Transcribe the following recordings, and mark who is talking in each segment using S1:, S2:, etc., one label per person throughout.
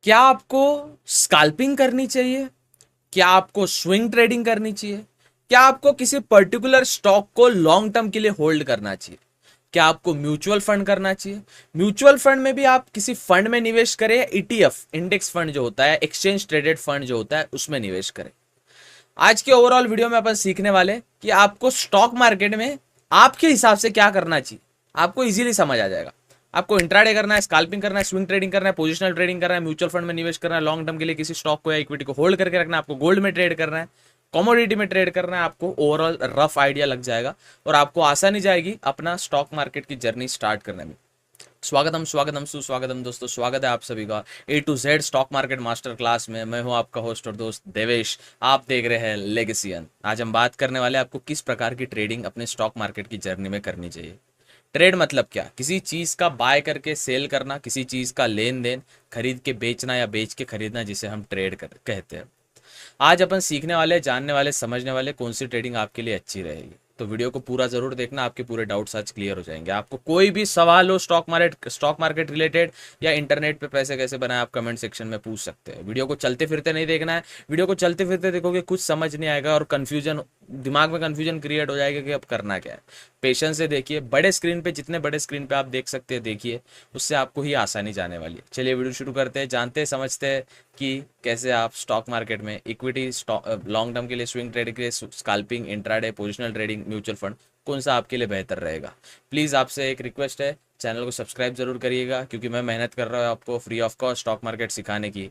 S1: क्या आपको स्कैल्पिंग करनी चाहिए? क्या आपको स्विंग ट्रेडिंग करनी चाहिए? क्या आपको किसी पर्टिकुलर स्टॉक को लॉन्ग टर्म के लिए होल्ड करना चाहिए? क्या आपको म्यूचुअल फंड करना चाहिए? म्यूचुअल फंड में भी आप किसी फंड में निवेश करें या ईटीएफ इंडेक्स फंड जो होता है, एक्सचेंज ट्रेडेड फंड जो होता है, उसमें निवेश करें। आज के ओवरऑल वीडियो में अपन सीखने वाले कि आपको स्टॉक मार्केट में आपके हिसाब से क्या करना चाहिए। आपको इजीली समझ आ जाएगा। आपको इंट्राडे करना है, स्कैल्पिंग करना है, स्विंग ट्रेडिंग करना है, पोजिशनल ट्रेडिंग करना है, म्यूचुअल फंड में निवेश करना है, लॉन्ग टर्म के लिए किसी स्टॉक को या इक्विटी को होल्ड करके रखना है, आपको गोल्ड में ट्रेड करना है, कमोडिटी में ट्रेड करना है, आपको ओवरऑल रफ आइडिया लग जाएगा और आपको आसानी जाएगी अपना स्टॉक मार्केट की जर्नी स्टार्ट करने में। स्वागतम स्वागतम सुस्वागतम दोस्तों, स्वागत है आप सभी का A to Z stock market master class में। मैं हूं आपका होस्ट और दोस्त देवेश। आप देख रहे हैं लेगेसियन। आज हम बात करने वाले हैं आपको किस प्रकार की ट्रेडिंग अपने स्टॉक मार्केट की जर्नी में करनी चाहिए। ट्रेड मतलब क्या? किसी चीज का बाय करके सेल करना, किसी चीज का लेन देन, खरीद के बेचना या बेच के खरीदना, जिसे हम ट्रेड कहते हैं। आज अपन सीखने वाले, जानने वाले, समझने वाले कौन सी ट्रेडिंग आपके लिए अच्छी रहेगी। तो वीडियो को पूरा जरूर देखना, आपके पूरे डाउट्स आज क्लियर हो जाएंगे। आपको कोई भी सवाल हो स्टॉक मार्केट रिलेटेड या इंटरनेट पे पैसे कैसे बनाए, आप कमेंट सेक्शन में पूछ सकते हैं। वीडियो को चलते फिरते नहीं देखना है। वीडियो को चलते फिरते देखोगे कुछ समझ नहीं आएगा और कंफ्यूजन, दिमाग में कंफ्यूजन क्रिएट हो जाएगा कि अब करना क्या है। पेशेंस से देखिए, बड़े स्क्रीन पे, जितने बड़े स्क्रीन पे आप देख सकते हैं देखिए, उससे आपको ही आसानी जाने वाली है। चलिए वीडियो शुरू करते हैं, जानते हैं, समझते हैं कि कैसे आप स्टॉक मार्केट में इक्विटी, लॉन्ग टर्म के लिए स्विंग ट्रेडिंग के लिए scalping, intraday, positional trading, mutual fund, कौन सा आपके लिए बेहतर रहेगा। प्लीज़ आपसे एक रिक्वेस्ट है, चैनल को सब्सक्राइब जरूर करिएगा, क्योंकि मैं मेहनत कर रहा हूँ आपको free of cost stock market सिखाने की।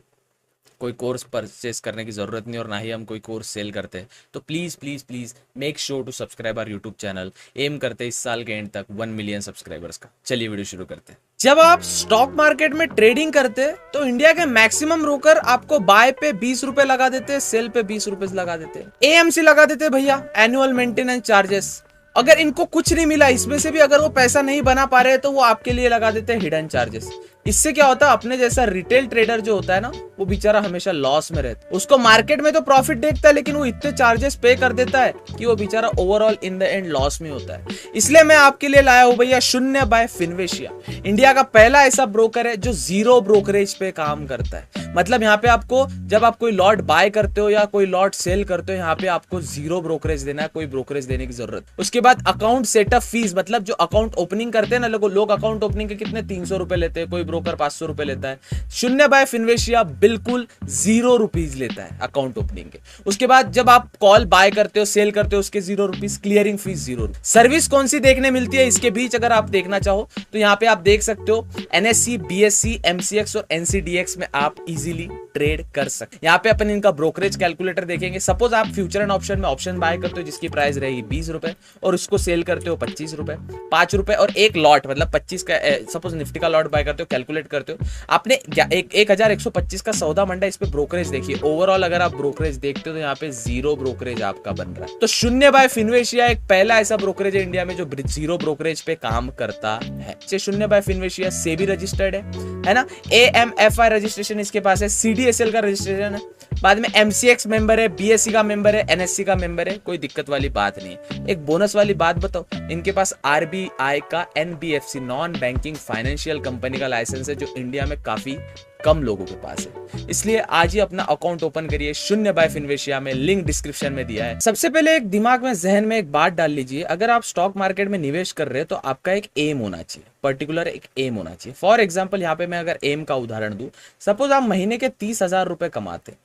S1: कोई कोर्स परचेस करने की ज़रूरत नहीं और ना ही हम कोई कोर्स सेल करते हैं। तो please please please make sure to subscribe our YouTube channel. एम करते हैं इस साल के एंड तक 1 मिलियन सब्सक्राइबर्स का। चलिए वीडियो शुरू करते हैं। जब आप स्टॉक मार्केट में ट्रेडिंग करते हैं तो इंडिया के मैक्सिमम ब्रोकर आपको बाय पे 20 रुपए लगा देते हैं, सेल पे 20 रुपए लगा देते हैं, एएमसी लगा देते हैं भैया, एनुअल मेंटेनेंस चार्जेस। अगर इनको कुछ नहीं मिला इसमें से भी, अगर वो पैसा नहीं बना पा रहे तो वो आपके लिए लगा देते हैं हिडन चार्जेस। इससे क्या होता है, अपने जैसा रिटेल ट्रेडर जो होता है ना, वो बेचारा हमेशा लॉस में रहता है। उसको मार्केट में तो प्रॉफिट देखता है, लेकिन वो इतने चार्जेस पे कर देता है कि वो बेचारा overall in the end loss में होता है। इसलिए मैं आपके लिए लाया हूं भैया शून्य बाय फिनवेशिया। इंडिया का पहला ऐसा ब्रोकर है जो जीरो ब्रोकरेज पे काम करता है। मतलब यहाँ पे आपको, जब आप कोई लॉट बाय करते हो या कोई लॉट सेल करते हो, यहाँ पे आपको जीरो ब्रोकरेज देना है, कोई ब्रोकरेज देने की जरूरत। उसके बाद अकाउंट सेटअप फीस, मतलब जो अकाउंट ओपनिंग करते हैं ना लोग अकाउंट ओपनिंग के कितने 300 रुपए लेते हैं, कोई ब्रोकर 500 रुपए लेता है। शून्य बाय फिनवेशिया बिल्कुल 0 रुपीज लेता है अकाउंट ओपनिंग के। उसके बाद जब आप कॉल बाय करते हो, सेल करते हो, उसके 0 rupees, clearing fees 0 rupees. Service कौन सी देखने मिलती है इसके बीच अगर आप देखना चाहो तो यहाँ पे आप देख सकते हो एनएससी, बीएससी, एमसीएक्स और एनसीडीएक्स में आप इजीली ट्रेड कर सकते। यहाँ पे अपन इनका ब्रोकरेज कैलकुलेटर देखेंगे। सपोज आप फ्यूचर एंड ऑप्शन में ऑप्शन बाय करते हो जिसकी प्राइस रहेगी 20 रुपए और उसको सेल करते हो 25 रुपए, 5 रुपए और एक लॉट, मतलब 25 का, सपोज निफ्टी का लॉट बाय करते हो, कैलकुलेट करते हो, आपने 1125 का सौदा मंडा, इस पे ब्रोकरेज देखिए। ओवरऑल अगर आप ब्रोकरेज देखते हो तो यहाँ पे 0 ब्रोकरेज आपका बन रहा है। तो शून्य बाय फिनवेशिया एक पहला ऐसा ब्रोकरेज है इंडिया में जो 0 ब्रोकरेज पे काम करता है। शून्य बाय फिनवेशिया सेबी रजिस्टर्ड है ना, एएमएफआई रजिस्ट्रेशन इसके पास है, सीडीएसएल का रजिस्ट्रेशन है, बाद में एमसीएक्स मेंबर है, बीएससी का मेंबर है, एनएससी का मेंबर है। कोई दिक्कत वाली बात नहीं। एक बोनस वाली बात बताओ, इनके पास आरबीआई का NBFC, non banking financial company का लाइसेंस है, जो इंडिया में काफी कम लोगों के पास है। इसलिए आज ही अपना अकाउंट ओपन करिए शून्य बाय फिनवेशिया में, लिंक डिस्क्रिप्शन में दिया है। सबसे पहले एक दिमाग में, जहन में एक बात डाल लीजिए, अगर आप स्टॉक मार्केट में निवेश कर रहे हैं तो आपका एक एम होना चाहिए, पर्टिकुलर एक एम होना चाहिए। फॉर एग्जाम्पल यहाँ पे मैं अगर एम का उदाहरण दूं, सपोज आप महीने के 30,000 रुपए कमाते।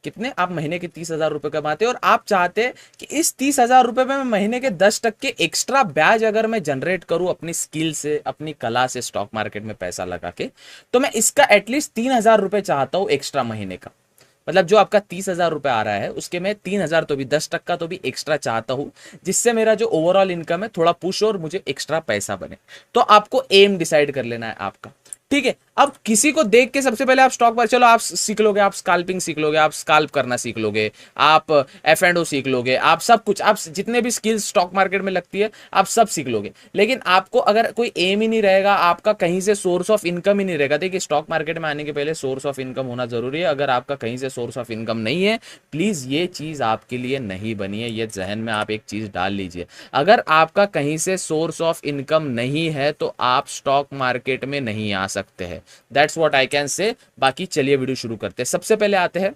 S1: कितने? आप महीने के 30,000 रुपए कमाते और आप चाहते हैं कि इस 30,000 रुपए में मैं महीने के 10% एक्स्ट्रा ब्याज अगर मैं जनरेट करूं अपनी स्किल से, अपनी कला से, स्टॉक मार्केट में पैसा लगा के, तो मैं इसका एटलीस्ट 3,000 रुपए चाहता हूं एक्स्ट्रा महीने का। मतलब जो आपका 30,000 रुपए आ रहा है उसके मैं 3,000 तो भी, 10% तो भी एक्स्ट्रा चाहता हूं, जिससे मेरा जो ओवरऑल इनकम है थोड़ा पुश और मुझे एक्स्ट्रा पैसा बने। तो आपको एम डिसाइड कर लेना है आपका, ठीक है। अब किसी को देख के सबसे पहले आप स्टॉक पर, चलो आप सीख लोगे, आप स्कैल्पिंग सीख लोगे, आप स्कैल्प करना सीख लोगे, आप एफ एंड ओ सीख लोगे, आप सब कुछ, आप जितने भी स्किल्स स्टॉक मार्केट में लगती है आप सब सीख लोगे। लेकिन आपको अगर कोई एम ही नहीं रहेगा, आपका कहीं से सोर्स ऑफ इनकम ही नहीं रहेगा। देखिए स्टॉक मार्केट में आने के पहले सोर्स ऑफ इनकम होना जरूरी है। अगर आपका कहीं से सोर्स ऑफ इनकम नहीं है, प्लीज ये चीज आपके लिए नहीं बनी है। ये जहन में आप एक चीज डाल लीजिए, अगर आपका कहीं से सोर्स ऑफ इनकम नहीं है तो आप स्टॉक मार्केट में नहीं आ सकते हैं। That's what I can say. बाकी चलिए वीडियो शुरू करते हैं। सबसे पहले आते हैं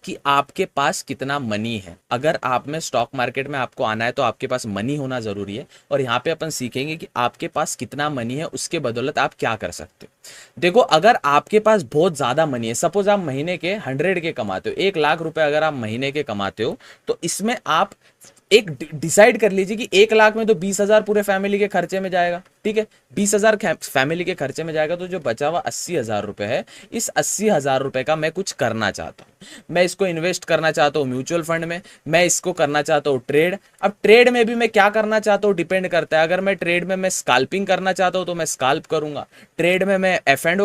S1: कि आपके पास कितना मनी है। अगर आप में स्टॉक मार्केट में आपको आना है तो आपके पास मनी होना जरूरी है, और यहाँ पे अपन सीखेंगे कि आपके पास कितना मनी है, उसके बदौलत आप क्या कर सकते हो। देखो, अगर आपके पास बहुत ज्यादा मनी है, सपोज आप महीने के 100 के कमाते हो, 1 लाख रुपए अगर आप महीने के कमाते हो, तो इसमें आप एक डिसाइड कर लीजिए कि 1 लाख में तो 20,000 पूरे फैमिली के खर्चे में जाएगा। ठीक है, 20,000 फैमिली के खर्चे में जाएगा, तो जो बचा हुआ 80,000 रुपए है, इस 80,000 रुपए का मैं कुछ करना चाहता हूँ। मैं इसको इन्वेस्ट करना चाहता हूँ म्यूचुअल फंड में, मैं इसको करना चाहता हूँ ट्रेड। अब ट्रेड में भी मैं क्या करना चाहता हूँ डिपेंड करता है। अगर मैं ट्रेड में मैं स्काल्पिंग करना चाहता हूँ तो मैं स्काल्प करूंगा। ट्रेड में मैं एफ एंड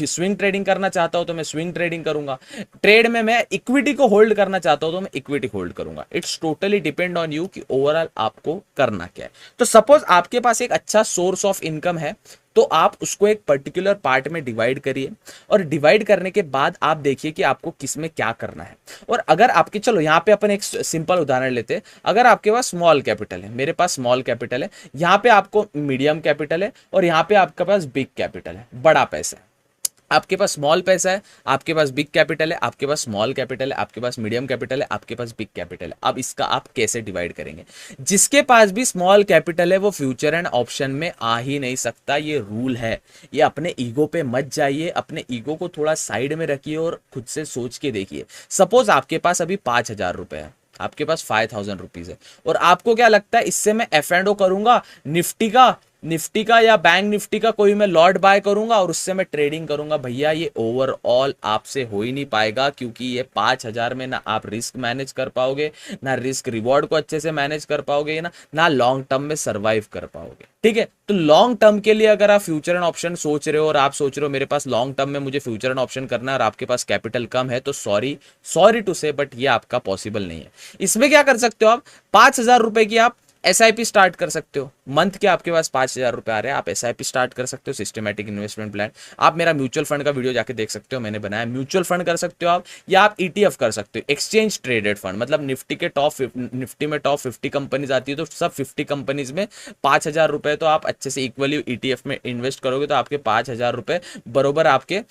S1: स्विंग ट्रेडिंग करना चाहता हूँ तो मैं स्विंग ट्रेडिंग करूंगा। ट्रेड में मैं इक्विटी को होल्ड करना चाहता हूँ तो मैं इक्विटी होल्ड करूंगा। It's totally depend on you कि ओवरऑल आपको करना क्या है। तो सपोज आपके पास एक अच्छा सोर्स ऑफ इनकम है, तो आप उसको एक पर्टिकुलर पार्ट में डिवाइड करिए, और डिवाइड करने के बाद आप देखिए कि आपको किस में क्या करना है। और अगर आपके, चलो यहाँ पे अपन एक सिंपल उदाहरण लेते हैं। अगर आपके पास स्मॉल कैपिटल है, मेरे पास स्मॉल कैपिटल है, यहाँ पे आपको मीडियम कैपिटल है, और यहाँ पे आपके पास बिग कैपिटल है, बड़ा पैसा है। आपके पास स्मॉल पैसा है, आपके पास बिग कैपिटल है, आपके पास स्मॉल कैपिटल है, आपके पास मीडियम कैपिटल है, आपके पास बिग कैपिटल है। अब इसका आप कैसे डिवाइड करेंगे? जिसके पास भी स्मॉल कैपिटल है वो फ्यूचर एंड ऑप्शन में आ ही नहीं सकता, ये रूल है। ये अपने ईगो पे मत जाइए, अपने ईगो को थोड़ा साइड में रखिए और खुद से सोच के देखिए। सपोज आपके पास अभी 5,000 रुपए है, आपके पास 5,000 रुपीज है, और आपको क्या लगता है इससे मैं एफ एंड ओ करूंगा, निफ्टी का या बैंक निफ्टी का कोई मैं लॉट बाय करूंगा और उससे मैं ट्रेडिंग करूंगा। भैया ये ओवरऑल आपसे हो ही नहीं पाएगा, क्योंकि ये 5,000 में ना आप रिस्क मैनेज कर पाओगे, ना रिस्क रिवॉर्ड को अच्छे से मैनेज कर पाओगे, ना लॉन्ग टर्म में सर्वाइव कर पाओगे। ठीक है, तो लॉन्ग टर्म के लिए अगर आप फ्यूचर एंड ऑप्शन सोच रहे हो, और आप सोच रहे हो मेरे पास लॉन्ग टर्म में मुझे फ्यूचर एंड ऑप्शन करना है, और आपके पास कैपिटल कम है, तो सॉरी टू से, बट ये आपका पॉसिबल नहीं है। इसमें क्या कर सकते हो आप? 5,000 रुपए की आप एसआईपी स्टार्ट कर सकते हो। मंथ के आपके पास 5,000 रुपए आ रहे हैं, आप एसआईपी स्टार्ट कर सकते हो, सिस्टमैटिक इन्वेस्टमेंट प्लान। आप मेरा म्यूचुअल फंड का वीडियो जाके देख सकते हो, मैंने बनाया। म्यूचुअल फंड कर सकते हो आप, या आप ईटीएफ कर सकते हो, एक्सचेंज ट्रेडेड फंड। मतलब निफ्टी में टॉप 50 कंपनीज आती है, तो सब 50 कंपनीज में 5,000 रुपए तो आप अच्छे से इक्वली ईटीएफ में इन्वेस्ट करोगे, तो आपके 5,000 रुपए बरोबर आपके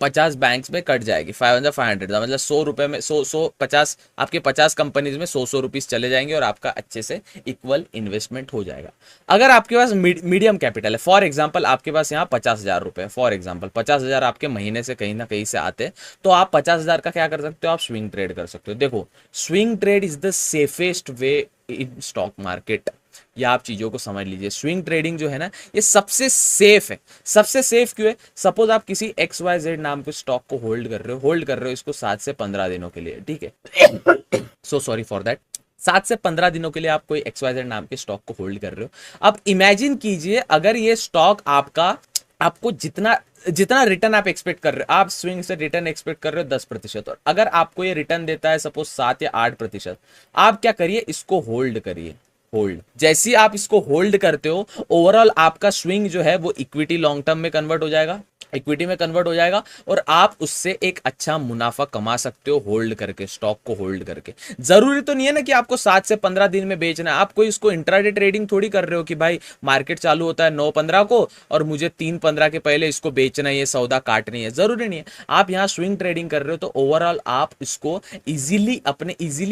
S1: 50 बैंक्स में कट जाएगी। 500 मतलब 100 रुपए में 150 आपके 50 कंपनीज में 100 रुपीस चले जाएंगे, और आपका अच्छे से इक्वल इन्वेस्टमेंट हो जाएगा। अगर आपके पास मीडियम कैपिटल है, फॉर एग्जांपल आपके पास यहाँ 50,000 रुपए, फॉर एग्जांपल 50,000 आपके महीने से कहीं ना कहीं से आते हैं, तो आप 50,000 का क्या कर सकते हो? आप स्विंग ट्रेड कर सकते हो। देखो, swing trade is the safest way in stock market. या आप चीजों को समझ लीजिए, स्विंग ट्रेडिंग जो है ना, ये सबसे सेफ है। सबसे सेफ क्यों है? सपोज आप किसी XYZ नाम के स्टॉक को होल्ड कर रहे हो इसको 7 से 15 दिनों के लिए। ठीक है, सो सॉरी फॉर दैट। 7 से 15 दिनों के लिए आप कोई XYZ नाम के स्टॉक को होल्ड कर रहे हो। अब इमेजिन कीजिए, अगर ये स्टॉक आपको जितना रिटर्न आप एक्सपेक्ट कर रहे हो, आप स्विंग से रिटर्न एक्सपेक्ट कर रहे हो 10%, और अगर आपको ये रिटर्न देता है सपोज 7 या 8%, आप क्या करिए? इसको होल्ड करिए। होल्ड, जैसे ही आप इसको होल्ड करते हो, ओवरऑल आपका स्विंग जो है वो इक्विटी लॉन्ग टर्म में कन्वर्ट हो जाएगा, और आप उससे एक अच्छा मुनाफा कमा सकते हो होल्ड करके, स्टॉक को होल्ड करके। जरूरी तो नहीं है ना कि आपको 7 से 15 दिन में बेचना है। आप कोई इसको इंट्राडे ट्रेडिंग थोड़ी कर रहे हो कि भाई मार्केट चालू होता है 9:15 को और मुझे 3:15 के पहले इसको बेचना है, ये सौदा काटनी है। जरूरी नहीं है। आप यहाँ स्विंग ट्रेडिंग कर रहे हो, तो ओवरऑल आप इसको इजीली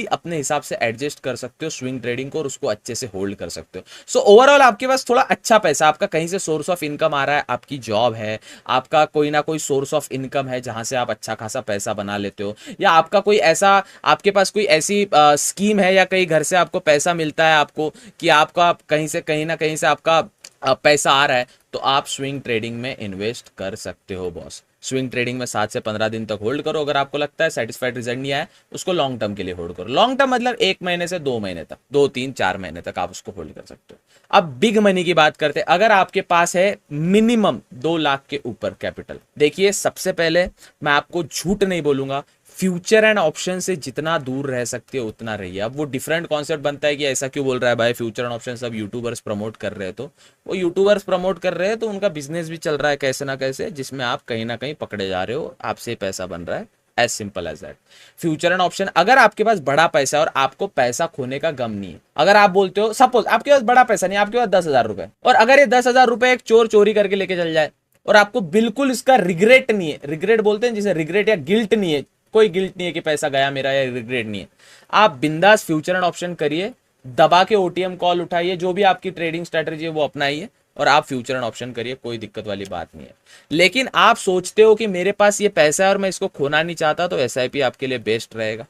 S1: अपने हिसाब से एडजस्ट कर सकते हो स्विंग ट्रेडिंग को, और उसको अच्छे से होल्ड कर सकते हो। सो ओवरऑल आपके पास थोड़ा अच्छा पैसा, आपका कहीं से सोर्स ऑफ इनकम आ रहा है, आपकी जॉब है, आपका कोई ना कोई सोर्स ऑफ इनकम है जहां से आप अच्छा खासा पैसा बना लेते हो, या आपका कोई ऐसा, आपके पास कोई ऐसी स्कीम है, या कहीं घर से आपको पैसा मिलता है आपको, कि आपका कहीं ना कहीं से आपका पैसा आ रहा है, तो आप स्विंग ट्रेडिंग में इन्वेस्ट कर सकते हो बॉस। स्विंग ट्रेडिंग में 7 से 15 दिन तक होल्ड करो। अगर आपको लगता है सेटिस्फाइड रिजल्ट नहीं आया, उसको लॉन्ग टर्म के लिए होल्ड करो। लॉन्ग टर्म मतलब 1 महीने से 2 महीने तक, 2 3 4 महीने तक आप उसको होल्ड कर सकते हो। अब बिग मनी की बात करते हैं। अगर आपके पास है मिनिमम 2 लाख के ऊपर कैपिटल, देखिए सबसे पहले मैं आपको झूठ नहीं बोलूंगा, फ्यूचर एंड ऑप्शन से जितना दूर रह सकते हो उतना रहिए। अब वो डिफरेंट कॉन्सेप्ट बनता है कि ऐसा क्यों बोल रहा है भाई, फ्यूचर एंड ऑप्शन सब यूट्यूबर्स प्रमोट कर रहे हैं, तो वो यूट्यूबर्स प्रमोट कर रहे हैं तो उनका बिजनेस भी चल रहा है कैसे ना कैसे, जिसमें आप कहीं ना कहीं पकड़े जा रहे हो, आपसे पैसा बन रहा है। As simple as that. Future and option, अगर आपके पास बड़ा पैसा है और आपको पैसा खोने का गम नहीं है, अगर आप बोलते हो, सपोज आपके पास बड़ा पैसा नहीं, आपके पास 10,000 रुपए, और अगर ये 10,000 रुपए एक चोर चोरी करके लेके चल जाए, और आपको बिल्कुल इसका रिग्रेट नहीं है, रिग्रेट बोलते हैं जिसे, रिग्रेट या गिल्ट नहीं है, कोई गिल्ट नहीं है कि पैसा गया मेरा, या रिग्रेट नहीं है। आप बिंदास फ्यूचर एंड ऑप्शन करिए, दबा के ओटीएम कॉल उठाइए, जो भी आपकी ट्रेडिंग स्ट्रेटेजी है वो अपनाइए और आप फ्यूचर एंड ऑप्शन करिए, कोई दिक्कत वाली बात नहीं है। लेकिन आप सोचते हो कि मेरे पास ये पैसा है और मैं इसको खोना नहीं चाहता, तो एसआईपी आपके लिए बेस्ट रहेगा।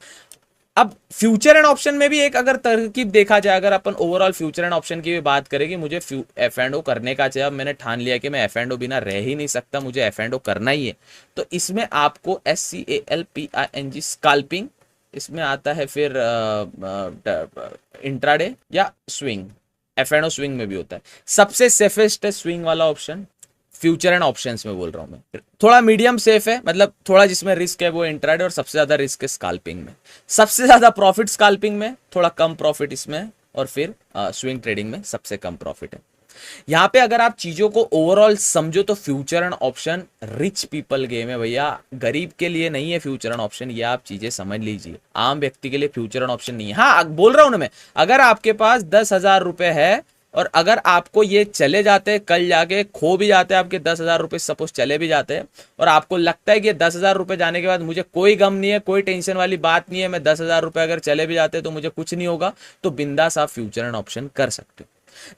S1: अब फ्यूचर एंड ऑप्शन में भी एक अगर तरकीब देखा जाए, अगर अपन ओवरऑल फ्यूचर एंड ऑप्शन की भी बात करें कि मुझे एफ एंड ओ करने का चाहिए, अब मैंने ठान लिया कि मैं एफ एंड ओ बिना रह ही नहीं सकता, मुझे एफ एंड ओ करना ही है, तो इसमें आपको SCALPING स्काल्पिंग, इसमें आता है फिर इंट्राडे या swing, F and O swing में भी होता है। सबसे सेफेस्ट है स्विंग वाला ऑप्शन, फ्यूचर एंड ऑप्शंस में बोल रहा हूं मैं। थोड़ा मीडियम सेफ है, मतलब थोड़ा जिसमें रिस्क है वो इंट्राडे, और सबसे ज्यादा रिस्क है स्काल्पिंग में। सबसे ज्यादा प्रॉफिट स्काल्पिंग में, थोड़ा कम प्रॉफिट इसमें, और फिर स्विंग ट्रेडिंग में सबसे कम प्रॉफिट है। यहाँ पे अगर आप चीजों को ओवरऑल समझो तो future and option rich people game है भैया, गरीब के लिए नहीं है फ्यूचर एंड ऑप्शन, ये आप चीजें समझ लीजिए। आम व्यक्ति के लिए फ्यूचर एंड ऑप्शन नहीं है। हाँ, बोल रहा हूं ना मैं, अगर आपके पास 10,000 रुपए है और अगर आपको ये चले जाते हैं, कल जाके खो भी जाते हैं आपके 10,000 रुपए, सपोज चले भी जाते हैं, और आपको लगता है कि 10,000 रुपए जाने के बाद मुझे कोई गम नहीं है, कोई टेंशन वाली बात नहीं है, मैं 10,000 रुपए अगर चले भी जाते हैं तो मुझे कुछ नहीं होगा, तो बिंदास आप फ्यूचर एंड ऑप्शन कर सकते हो।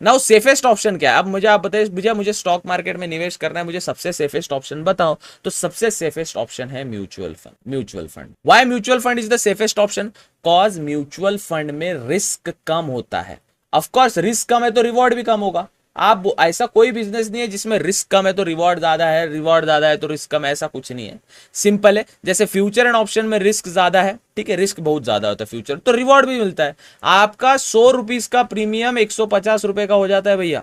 S1: नाउ सेफेस्ट ऑप्शन क्या है? अब मुझे आप बताइए, मुझे स्टॉक मार्केट में निवेश करना है, मुझे सबसे सेफेस्ट ऑप्शन बताओ, तो सबसे सेफेस्ट ऑप्शन है mutual fund. Mutual fund, why mutual fund is the safest option? Cause mutual fund में रिस्क कम होता है। ऑफ कोर्स रिस्क कम है तो रिवॉर्ड भी कम होगा। आप ऐसा कोई बिजनेस नहीं है जिसमें रिस्क कम है तो रिवॉर्ड ज्यादा है, रिवॉर्ड ज्यादा है तो रिस्क कम है, ऐसा कुछ नहीं है। सिंपल है, जैसे फ्यूचर एंड ऑप्शन में रिस्क ज्यादा है, ठीक है, रिस्क बहुत ज्यादा होता है फ्यूचर, तो रिवॉर्ड भी मिलता है। आपका 100 रुपीज का प्रीमियम 150 रुपए का हो जाता है भैया।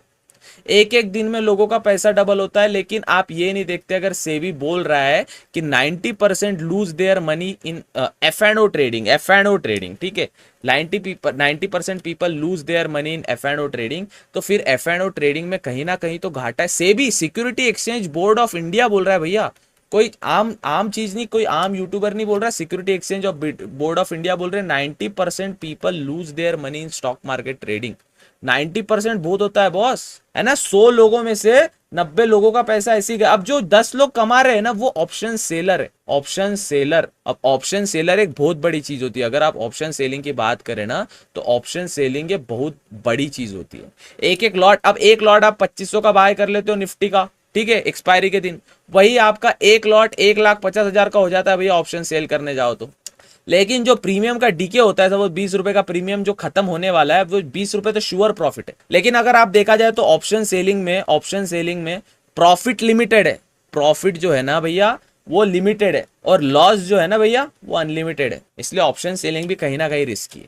S1: एक एक दिन में लोगों का पैसा डबल होता है, लेकिन आप ये नहीं देखते, अगर सेबी बोल रहा है कि 90% lose their money in F&O trading, F&O trading, ठीक है, 90% people lose their money in F&O trading, तो फिर F&O ट्रेडिंग में कहीं ना कहीं तो घाटा है। SEBI, security exchange board of India बोल रहा है भैया, कोई आम चीज नहीं, कोई आम यूट्यूबर नहीं बोल रहा, security exchange of board of India बोल रहे हैं 90% people lose their money in stock market trading. 90% बहुत होता है बॉस, है ना। 100 लोगों में से 90 लोगों का पैसा ऐसे ही गया। अब जो 10 लोग कमा रहे हैं ना, वो ऑप्शन सेलर है, ऑप्शन सेलर। अब ऑप्शन सेलर एक बहुत बड़ी चीज होती है। अगर आप ऑप्शन सेलिंग की बात करें ना, तो ऑप्शन सेलिंग ये बहुत बड़ी चीज होती है। एक एक लॉट, अब एक लॉट आप 2500 का बाय कर लेते हो निफ्टी का, ठीक है, एक्सपायरी के दिन, वही आपका एक लॉट 1,50,000 का हो जाता है भैया, ऑप्शन सेल करने जाओ तो। लेकिन जो प्रीमियम का डीके होता है, वो 20 रुपए का प्रीमियम जो खत्म होने वाला है, वो 20 रुपए तो श्योर प्रॉफिट है। लेकिन अगर आप देखा जाए तो ऑप्शन सेलिंग में प्रॉफिट लिमिटेड है। प्रॉफिट जो है ना भैया वो लिमिटेड है, और लॉस जो है ना भैया वो अनलिमिटेड है। इसलिए ऑप्शन सेलिंग भी कहीं ना कहीं रिस्की है।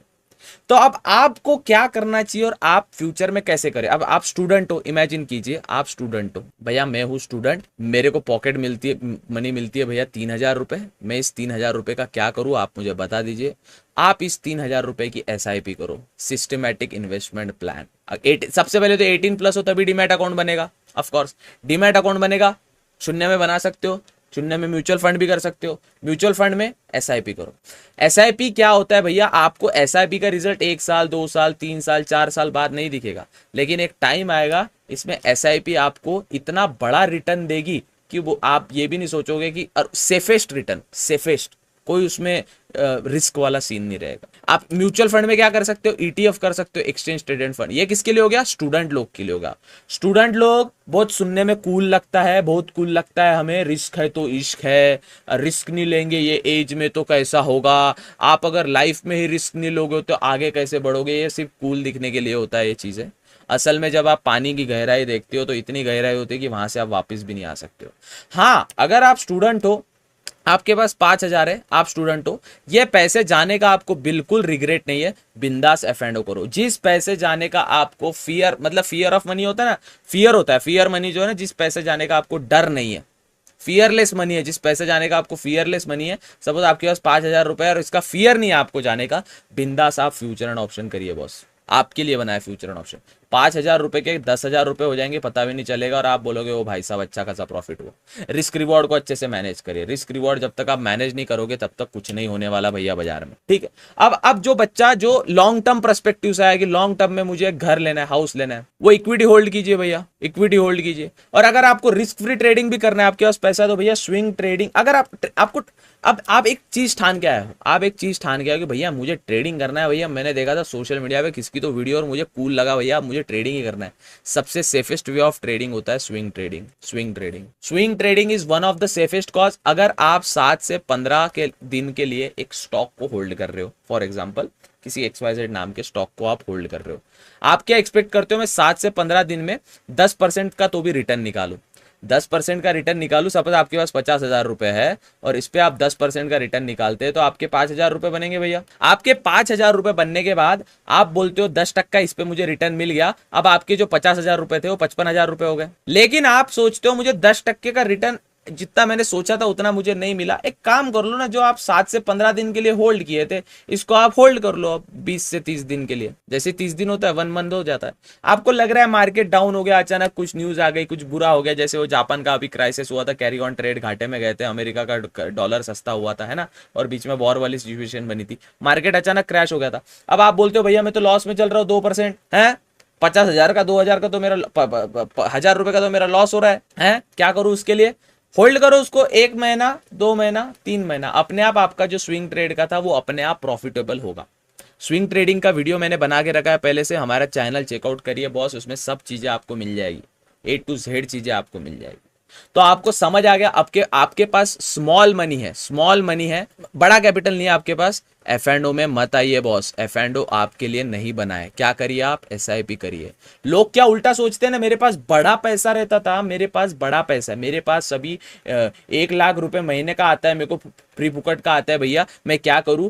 S1: तो अब आपको क्या करना चाहिए और आप फ्यूचर में कैसे करें? अब आप स्टूडेंट हो, इमेजिन कीजिए आप स्टूडेंट हो भैया, मैं हूं स्टूडेंट, मेरे को पॉकेट मनी मिलती है भैया 3,000 रुपए। मैं इस 3,000 रुपए का क्या करूं, आप मुझे बता दीजिए। आप इस 3,000 रुपए की SIP करो, सिस्टमैटिक इन्वेस्टमेंट प्लान। सबसे पहले तो 18+ हो तभी डीमैट अकाउंट बनेगा। ऑफकोर्स डीमैट अकाउंट बनेगा, शून्य में बना सकते हो, शून्य में म्यूचुअल फंड भी कर सकते हो, म्यूचुअल फंड में SIP करो। SIP क्या होता है भैया? आपको SIP का रिजल्ट 1 साल 2 साल 3 साल 4 साल बाद नहीं दिखेगा, लेकिन एक टाइम आएगा इसमें SIP आपको इतना बड़ा रिटर्न देगी कि वो आप ये भी नहीं सोचोगे कि सेफेस्ट रिटर्न, सेफेस्ट, कोई उसमें रिस्क वाला सीन नहीं रहेगा। आप म्यूचुअल फंड में क्या कर सकते हो? ETF कर सकते हो, एक्सचेंज ट्रेडेड फंड। ये किसके लिए हो गया? स्टूडेंट लोग के लिए होगा। स्टूडेंट लोग बहुत सुनने में कूल लगता है, बहुत कूल लगता है हमें, रिस्क है तो इश्क है, रिस्क नहीं लेंगे ये एज में तो कैसा होगा, आप अगर लाइफ में ही रिस्क नहीं लोगे तो आगे कैसे बढ़ोगे। ये सिर्फ कूल दिखने के लिए होता है ये चीजें। असल में जब आप पानी की गहराई देखते हो तो इतनी गहराई होती है कि वहां से आप वापस भी नहीं आ सकते हो। हाँ, अगर आप स्टूडेंट हो, आपके पास 5,000 है, आप स्टूडेंट हो, ये पैसे जाने का आपको बिल्कुल रिग्रेट नहीं है, बिंदास F&O करो। जिस पैसे जाने का आपको फियर, मतलब फियर ऑफ मनी होता है ना, फियर होता है, फियर मनी जो है ना, जिस पैसे जाने का आपको डर नहीं है, फियरलेस मनी है, जिस पैसे जाने का आपको फियरलेस मनी है। सपोज आपके पास 5,000 रुपए और इसका फियर नहीं है आपको जाने का, बिंदास आप फ्यूचर एंड ऑप्शन करिए बॉस, आपके लिए बनाया फ्यूचर एंड ऑप्शन। 5,000 रुपए के 10,000 रुपए हो जाएंगे, पता भी नहीं चलेगा, और आप बोलोगे ओ भाई साहब अच्छा खासा प्रॉफिट हुआ। रिस्क रिवॉर्ड को अच्छे से मैनेज करिए। रिस्क रिवॉर्ड जब तक आप मैनेज नहीं करोगे तब तक कुछ नहीं होने वाला भैया बाजार में, ठीक है। अब जो बच्चा जो लॉन्ग टर्म पर्सपेक्टिव से आया कि लॉन्ग टर्म में मुझे घर लेना है, हाउस लेना है, वो इक्विटी होल्ड कीजिए भैया, इक्विटी होल्ड कीजिए। और अगर आपको रिस्क फ्री ट्रेडिंग भी करना है, आपके पास पैसा, तो भैया स्विंग ट्रेडिंग। अगर आपको अब आप एक चीज ठान के आए हो, आप एक चीज ठान के आए हो कि भैया मुझे ट्रेडिंग करना है, भैया मैंने देखा था सोशल मीडिया पे किसकी तो वीडियो और मुझे कूल लगा, भैया मुझे ट्रेडिंग ही करना है। सबसे सेफेस्ट वे ऑफ ट्रेडिंग होता है swing trading. Swing trading is one of the safest cause. अगर आप 7 से 15 के दिन के लिए एक स्टॉक को होल्ड कर रहे हो, फॉर एग्जाम्पल किसी XYZ नाम के स्टॉक को आप होल्ड कर रहे हो, आप क्या एक्सपेक्ट करते हो मैं 7 से 15 दिन में 10% का तो भी रिटर्न निकालू, 10% का रिटर्न निकालू। सपोज आपके पास 50,000 रुपए है और इस पे आप 10% का रिटर्न निकालते हैं तो आपके 5,000 रुपए बनेंगे भैया। आपके 5,000 रुपए बनने के बाद आप बोलते हो 10% इस पे मुझे रिटर्न मिल गया, अब आपके जो 50,000 रुपए थे वो 55,000 रुपए हो गए। लेकिन आप सोचते हो मुझे 10% का रिटर्न जितना मैंने सोचा था उतना मुझे नहीं मिला। एक काम कर लो ना, जो आप 7 से 15 दिन के लिए होल्ड किए थे इसको आप होल्ड कर लो अब 20 से 30 दिन के लिए। जैसे 30 दिन होता है 1 मंथ हो जाता है। आपको लग रहा है मार्केट डाउन हो गया, अचानक कुछ न्यूज आ गई, कुछ बुरा हो गया, जैसे वो जापान का अभी क्राइसिस हुआ था, कैरी ऑन ट्रेड घाटे में गए थे, अमेरिका का डॉलर सस्ता हुआ था, है ना, और बीच में वॉर वाली सिचुएशन बनी थी, मार्केट अचानक क्रैश हो गया था। अब आप बोलते हो भैया मैं तो लॉस में चल रहा हूँ 2% है, 50,000 का 2,000 का तो मेरा 1,000 रुपए का तो मेरा लॉस हो रहा है, क्या करूं उसके लिए? होल्ड करो उसको 1 महीना, 2 महीना, 3 महीना, अपने आप आपका जो स्विंग ट्रेड का था वो अपने आप प्रॉफिटेबल होगा। स्विंग ट्रेडिंग का वीडियो मैंने बना के रखा है पहले से, हमारा चैनल चेकआउट करिए बॉस, उसमें सब चीजें आपको मिल जाएगी, A to Z चीजें आपको मिल जाएगी। तो आपको समझ आ गया, आपके पास स्मॉल मनी है, बड़ा कैपिटल नहीं है आपके पास, F&O में मत आइए बॉस, F&O आपके लिए नहीं बना है। क्या करिए आप? SIP करिए। लोग क्या उल्टा सोचते हैं ना, मेरे पास बड़ा पैसा रहता था, मेरे पास बड़ा पैसा है, मेरे पास सभी 1 लाख रुपए महीने का आता है, मेरे को फ्री फुकट का आता है, भैया मैं क्या करूं?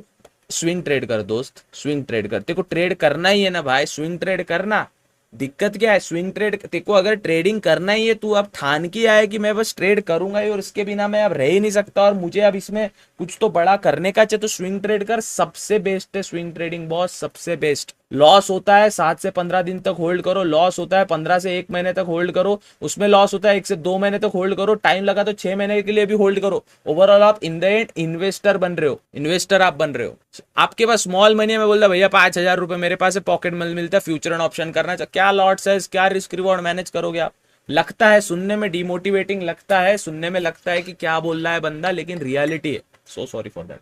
S1: स्विंग ट्रेड कर दोस्त, स्विंग ट्रेड कर, तेरे को ट्रेड करना ही है ना भाई, स्विंग ट्रेड करना। दिक्कत क्या है? स्विंग ट्रेड तेको अगर ट्रेडिंग करना ही है, तू अब ठान के आए कि मैं बस ट्रेड करूंगा ही और इसके बिना मैं अब रह ही नहीं सकता और मुझे अब इसमें कुछ तो बड़ा करने का चाहिए, तो स्विंग ट्रेड कर। सबसे बेस्ट है स्विंग ट्रेडिंग बॉस, सबसे बेस्ट। लॉस होता है 7 से 15 दिन तक होल्ड करो, लॉस होता है 15 से 1 महीने तक होल्ड करो, उसमें लॉस होता है 1 से 2 महीने तक होल्ड करो, टाइम लगा तो 6 महीने के लिए भी होल्ड करो। ओवरऑल आप इन द एंड इन्वेस्टर बन रहे हो, इन्वेस्टर आप बन रहे हो। आपके पास स्मॉल मनी है, मैं बोलता भैया 5,000 रुपए मेरे पास है, पॉकेट मनी मिलता है, फ्यूचर एंड ऑप्शन करना चाहिए, क्या लॉट साइज, क्या रिस्क रिवॉर्ड मैनेज करोगे आप? लगता है सुनने में डिमोटिवेटिंग, लगता है सुनने में, लगता है कि क्या बोल रहा है बंदा, लेकिन रियलिटी है। So sorry for that,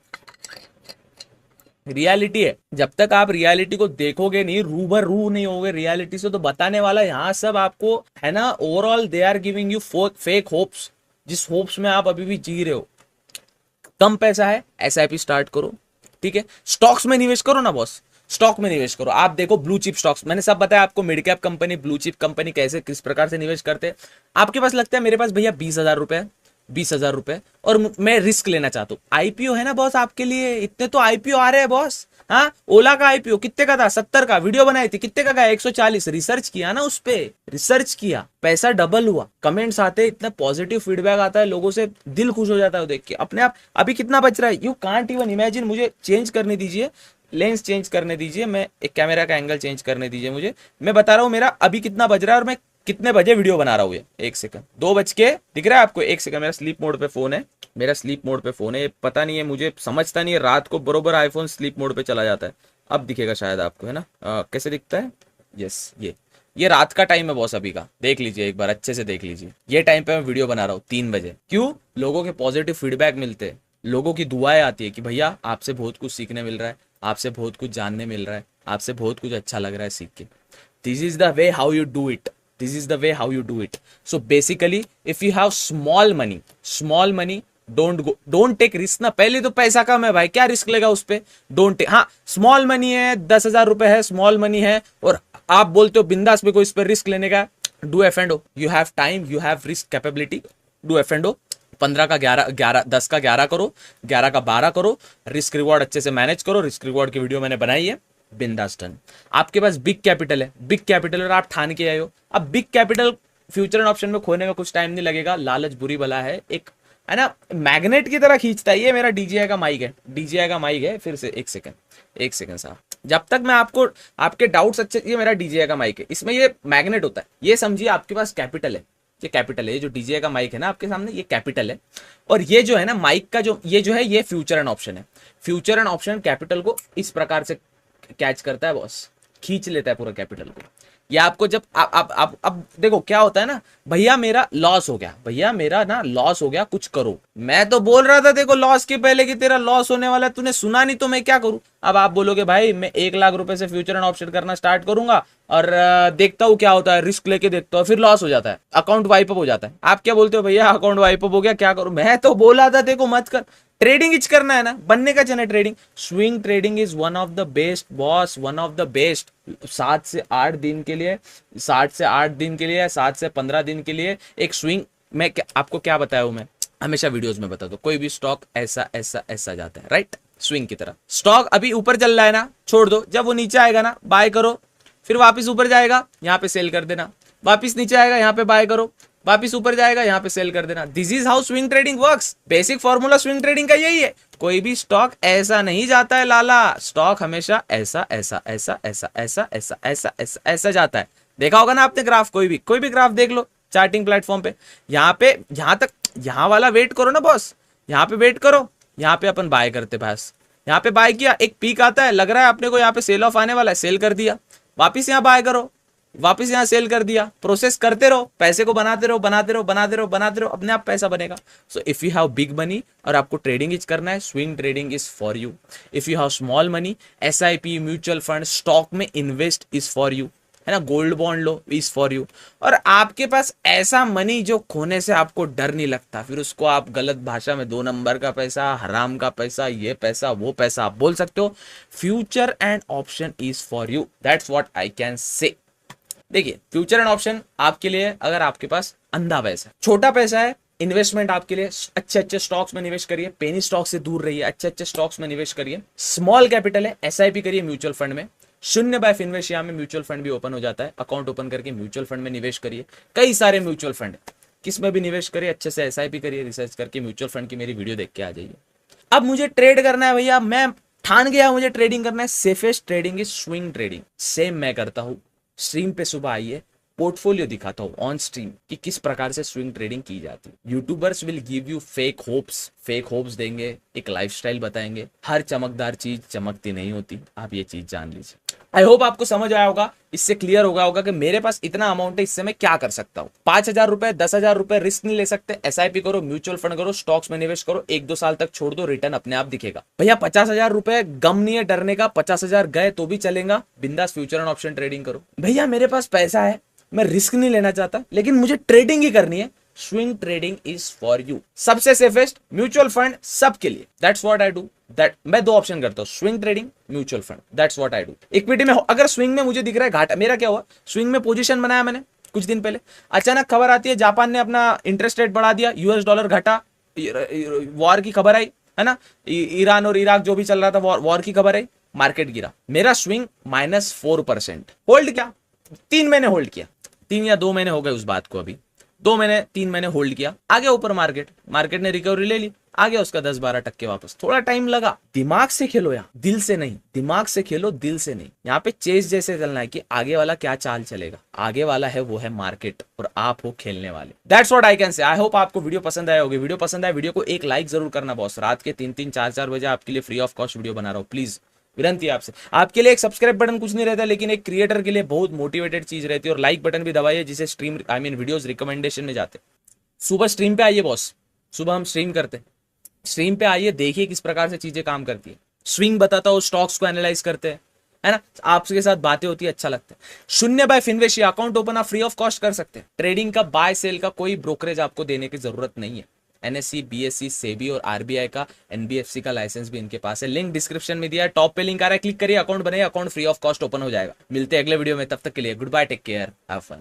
S1: reality है। जब तक आप रियलिटी को देखोगे नहीं, रूबरू नहीं होगे रियलिटी से, तो बताने वाला यहाँ सब आपको है ना, overall they are giving you fake hopes, जिस होप्स में आप अभी भी जी रहे हो। कम पैसा है, SIP स्टार्ट करो, ठीक है। स्टॉक्स में निवेश करो ना बॉस, स्टॉक में निवेश करो। आप देखो ब्लू चिप स्टॉक्स, मैंने सब बताया आपको, mid cap company, blue chip company कैसे किस प्रकार से निवेश करते हैं। आपके पास लगता है मेरे पास भैया 20,000 रुपए, 20,000 रुपए और मैं रिस्क लेना चाहता हूँ। IPO है ना बॉस आपके लिए, इतने तो IPO आ रहे हैं बॉस। हाँ, ओला का IPO कितने का था? 70 का, वीडियो बनाई थी, कितने का गया? 140। रिसर्च किया ना, उस पे रिसर्च किया, पैसा डबल हुआ, कमेंट्स आते, इतना पॉजिटिव फीडबैक आता है लोगों से, दिल खुश हो जाता है देख के अपने आप। अभी कितना बच रहा है? You can't even imagine. मुझे चेंज करने दीजिए, लेंस चेंज करने दीजिए, मैं एक कैमरा का एंगल चेंज करने दीजिए मुझे, मैं बता रहा हूँ मेरा अभी कितना बज रहा है और मैं कितने बजे वीडियो बना रहा हूँ। ये 1 सेकंड, 2 बज के दिख रहा है आपको? 1 सेकंड, मेरा स्लीप मोड पे फोन है, मेरा स्लीप मोड पे फोन है, पता नहीं है, मुझे समझता नहीं है, रात को बरोबर आईफोन स्लीप मोड पे चला जाता है। अब दिखेगा शायद आपको, है ना? कैसे दिखता है? यस, ये रात का टाइम है बॉस अभी का, देख लीजिए एक बार अच्छे से देख लीजिए। ये टाइम पे मैं वीडियो बना रहा हूँ 3 बजे। क्यों? लोगों के पॉजिटिव फीडबैक मिलते हैं, लोगों की दुआएं आती है कि भैया आपसे बहुत कुछ सीखने मिल रहा है, आपसे बहुत कुछ जानने मिल रहा है, आपसे बहुत कुछ अच्छा लग रहा है सीख के। This is the way how you do it, this is the way how you do it. So basically if you have small money, don't take risk ना। पहले तो पैसा कम है भाई, क्या रिस्क लेगा उस पे? Don't take. हाँ, स्मॉल मनी है, 10,000 रुपए है, स्मॉल मनी है और आप बोलते हो बिंदास पे कोई इस पर रिस्क लेने का, do F&O। You have time, you have risk capability, do F&O। 15 का 11, 10 का 11 करो, 11 का 12 करो, रिस्क रिवॉर्ड अच्छे से मैनेज करो। रिस्क रिवॉर्ड की वीडियो मैंने बनाई है, बिंदास डन। आपके पास बिग कैपिटल है, बिग कैपिटल और आप ठान के आए हो। अब big capital future and option में खोने में कुछ टाइम नहीं लगेगा, लालच बुरी बला है, एक है ना, मैग्नेट की तरह खींचता है। ये मेरा DJI का माइक है, DJI का माइक है। फिर से एक सेकंड साहब, जब तक मैं आपको आपके डाउट्स अच्छे, ये मेरा डीजे का माइक है, इसमें ये मैग्नेट होता है, ये समझिए आपके पास कैपिटल है, ये कैपिटल है, ये जो डीजे का माइक है ना आपके सामने, ये कैपिटल है। और ये जो है ना माइक का जो ये जो है, ये फ्यूचर एंड ऑप्शन है। फ्यूचर एंड ऑप्शन कैपिटल को इस प्रकार से कैच करता है बॉस, खींच लेता है पूरा कैपिटल को। या आपको जब आप अब देखो क्या होता है ना, भैया मेरा लॉस हो गया, भैया मेरा ना लॉस हो गया, कुछ करो। मैं तो बोल रहा था देखो लॉस के पहले कि तेरा लॉस होने वाला है, तूने सुना नहीं तो मैं क्या करूं। अब आप बोलोगे भाई मैं 1 लाख रुपए से फ्यूचर एंड ऑप्शन करना स्टार्ट करूंगा और देखता हूं क्या होता है, रिस्क लेके देखता हूं, फिर लॉस हो जाता है, अकाउंट वाइप अप हो जाता है। आप क्या बोलते हो, भैया अकाउंट वाइप अप हो गया क्या करूं। मैं तो बोला था देखो मत कर, ट्रेडिंग इच करना है ना, बनने का channel trading. Swing trading is one of the best boss, one of the best. 7 से 8 दिन के लिए, 7 से 8 दिन के लिए, 7 से 15 दिन के लिए एक स्विंग। मैं आपको क्या बताया हूं, मैं हमेशा वीडियोस में बताता हूं, कोई भी स्टॉक ऐसा ऐसा ऐसा जाता है, राइट, स्विंग की तरह। स्टॉक अभी ऊपर चल रहा है ना, छोड़ दो, जब वो नीचे आएगा ना बाय करो, फिर वापस ऊपर जाएगा यहाँ पे सेल कर देना, वापस नीचे आएगा यहाँ पे बाय करो, वापस ऊपर जाएगा यहाँ पे सेल कर देना। This is how swing trading works. Basic formula swing trading का यही है। कोई भी स्टॉक ऐसा नहीं जाता है लाला, स्टॉक हमेशा ऐसा ऐसा ऐसा ऐसा ऐसा ऐसा ऐसा ऐसा ऐसा जाता है। देखा होगा ना आपने ग्राफ, कोई भी ग्राफ देख लो चार्टिंग प्लेटफॉर्म पे। यहाँ पे यहाँ तक, यहाँ वाला वेट करो ना बॉस, यहाँ पे वेट करो, यहाँ पे अपन बाय करते बस, यहाँ पे बाय किया, एक पीक आता है, लग रहा है अपने को यहाँ पे सेल ऑफ आने वाला है, सेल कर दिया, वापिस यहाँ बाय करो, वापस यहां सेल कर दिया। प्रोसेस करते रहो, पैसे को बनाते रहो बनाते रहो बनाते रहो बनाते रहो, अपने आप पैसा बनेगा। So if you have big money और आपको ट्रेडिंग इज करना है, swing trading is for you. If you have small money, SIP, mutual fund, stock में इन्वेस्ट इज फॉर यू, है ना, gold bond low is for you. और आपके पास ऐसा मनी जो खोने से आपको डर नहीं लगता, फिर उसको आप गलत भाषा में 2 नंबर का पैसा, हराम का पैसा, ये पैसा वो पैसा आप बोल सकते हो। Future and option is for you, that's what I can say. देखिए फ्यूचर एंड ऑप्शन आपके लिए, अगर आपके पास अंधा पैसा है, छोटा पैसा है, इन्वेस्टमेंट आपके लिए अच्छे अच्छे स्टॉक्स में निवेश करिए, पेनी स्टॉक से दूर रहिए, अच्छे अच्छे स्टॉक्स में निवेश करिए। स्मॉल कैपिटल है, एसआईपी करिए म्यूचुअल फंड में, 0 बाय फिनवेश में म्यूचुअल फंड भी ओपन हो जाता है, अकाउंट ओपन करके म्यूचुअल फंड में निवेश करिए। कई सारे म्यूचुअल फंड, किस में भी निवेश करिए, अच्छे से एसआईपी करिए, रिसर्च करके म्यूचुअल फंड की मेरी वीडियो देख के आ जाइए। अब मुझे ट्रेड करना है भैया, मैं ठान गया मुझे ट्रेडिंग करना है, safest trading is swing trading. Same मैं करता हूं, स्ट्रीम पे सुबह आइए, पोर्टफोलियो दिखाता हूं ऑन स्ट्रीम कि किस प्रकार से स्विंग ट्रेडिंग की जाती है। YouTubers will give you fake hopes देंगे, एक लाइफस्टाइल बताएंगे। हर चमकदार चीज चमकती नहीं होती, आप ये चीज जान लीजिए। आई होप आपको समझ आया होगा, इससे क्लियर हो गया होगा कि मेरे पास इतना अमाउंट है, इससे मैं क्या कर सकता हूँ। 5,000 रुपए, 10,000 रुपए रिस्क नहीं ले सकते, एसआईपी करो, म्यूचुअल फंड करो, स्टॉक्स में निवेश करो, 1-2 साल तक छोड़ दो, रिटर्न अपने आप दिखेगा। भैया 50,000 रुपए, गम नहीं है डरने का, 50,000 गए तो भी चलेगा, बिंदास फ्यूचर एंड ऑप्शन ट्रेडिंग करो। भैया मेरे पास पैसा है, मैं रिस्क नहीं लेना चाहता, लेकिन मुझे ट्रेडिंग ही करनी है, swing trading is for you. सबसे सेफेस्ट म्यूचुअल फंड सबके लिए, that's what I do. That मैं 2 ऑप्शन करता हूं, swing trading, mutual fund, that's what I do. Equity में अगर स्विंग में मुझे दिख रहा है घाटा, मेरा क्या हुआ, स्विंग में पोजीशन बनाया मैंने कुछ दिन पहले, अचानक खबर आती है जापान ने अपना इंटरेस्ट रेट बढ़ा दिया, यूएस डॉलर घटा, वॉर की खबर आई, है ना, ईरान और इराक जो भी चल रहा था, वॉर की खबर आई, मार्केट गिरा, मेरा स्विंग -4%। होल्ड क्या, 3 महीने होल्ड किया, 3 या 2 महीने हो गए उस बात को, अभी 2 महीने 3 महीने होल्ड किया, आगे ऊपर मार्केट ने रिकवरी ले ली, आ गया उसका 10-12% वापस। थोड़ा टाइम लगा, दिमाग से खेलो यार, दिल से नहीं, दिमाग से खेलो दिल से नहीं। यहाँ पे चेस जैसे चलना है कि आगे वाला क्या चाल चलेगा, आगे वाला है वो है मार्केट और आप हो खेलने वाले। That's what I can say. I hope आपको वीडियो पसंद आया होगी। वीडियो पसंद आया, वीडियो को एक लाइक जरूर करना बॉस। रात के 3-3, 4-4 बजे आपके लिए फ्री ऑफ कॉस्ट वीडियो बना रहा हूँ, प्लीज विनंती है आपसे। आपके लिए एक सब्सक्राइब बटन कुछ नहीं रहता, लेकिन एक क्रिएटर के लिए बहुत मोटिवेटेड चीज रहती है। और लाइक बटन भी दबाइए, जिसे स्ट्रीम वीडियोस रिकमेंडेशन में जाते। सुबह स्ट्रीम पे आइए बॉस, सुबह हम स्ट्रीम करते, स्ट्रीम पे आइए, देखिए किस प्रकार से चीजें काम करती है। स्विंग बताता हूँ, स्टॉक्स को एनालाइज करते हैं, है ना, आपके साथ बातें होती है, अच्छा लगता है। 0 बाय फिनवेश अकाउंट ओपन आप फ्री ऑफ कॉस्ट कर सकते हैं। ट्रेडिंग का, बाय सेल का कोई ब्रोकरेज आपको देने की जरूरत नहीं है। एनएससी, बीएससी, सेबी और आरबीआई का, एनबीएफसी का लाइसेंस भी इनके पास है। लिंक डिस्क्रिप्शन में दिया है, टॉप पे लिंक आ रहा है, क्लिक करिए, अकाउंट बनेगा, account free of cost open हो जाएगा। मिलते हैं अगले वीडियो में, तब तक के लिए good bye, take care, have fun.